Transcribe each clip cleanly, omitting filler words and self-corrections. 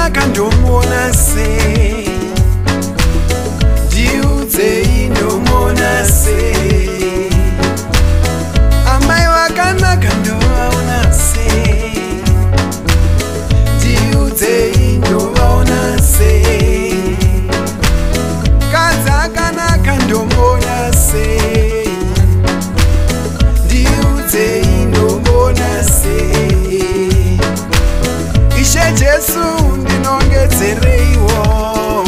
wakanaka ndomona sei, ndiudzei ndomona sei. Amai wakanaka ndovaona sei, ndiudzei ndovaona sei. Kadzi akanaka ndomona sei, ndiudzei ndomona sei. Ishe Jesu ndinongedzereiwo,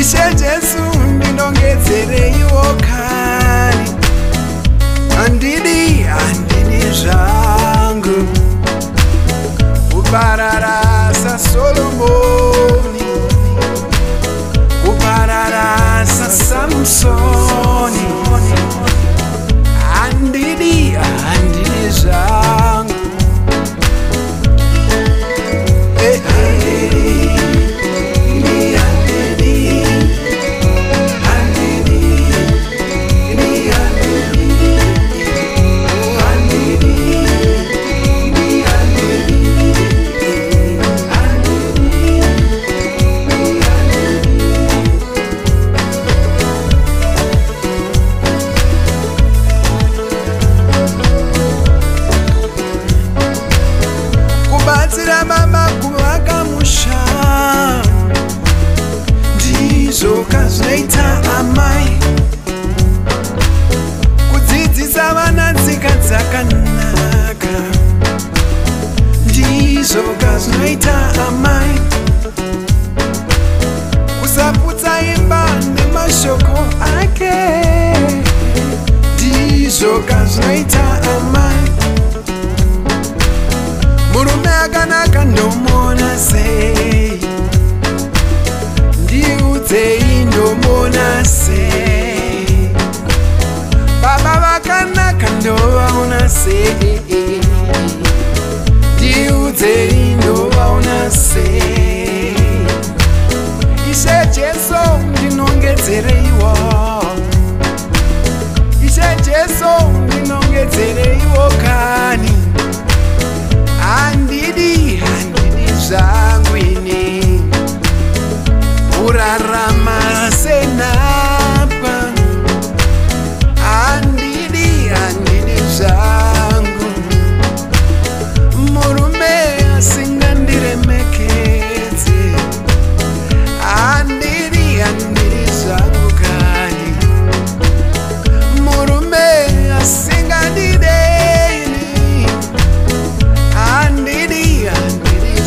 Ishe Jesu ndinongedzereiwo kani. Handidi zvangu kuparara saSolomoni, kuparara saSamsoni. Handidi zvangu. Kubatsira baba kuvaka musha ndizvo kazvinoita amai. Kudzidzisa vana tsika dzakanaka ndizvo kazvinoita amai. Kusaputsa imba nemashoko ake ndizvo kazvinoita amai. Murume akanaka ndomona sei, ndiudzei ndomona sei. Baba vakanaka ndovaona sei, ndiudzei ndovaona sei. Ishe Jesu ndinongedzereiwo, Ishe Jesu ndinongedzereiwo kani. Handidi zvangu ini kurarama senapa. Handidi zvangu murume asingandiremekedze. Handidi zvangu kani murume asingandideni. Handidi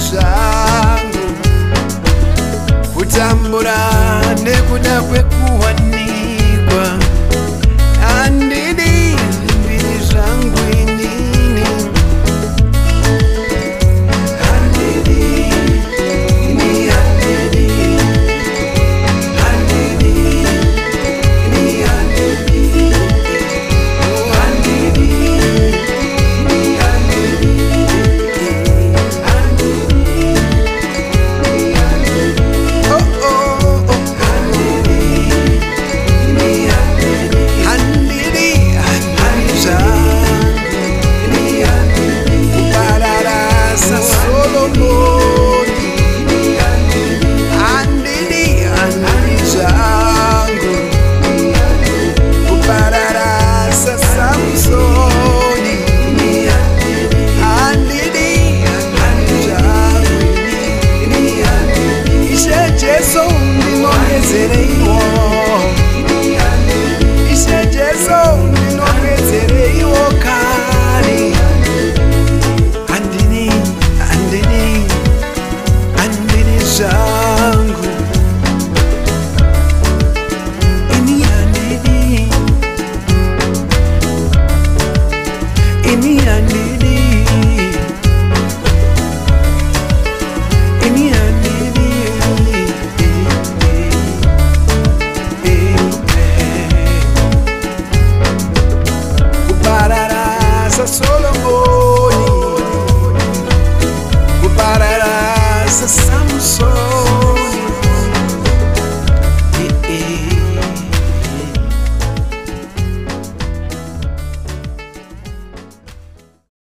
zvangu kutambura nekuda kwekuwanikwa. Handidi zvangu inini. Solomoni, kuparara saSamsoni.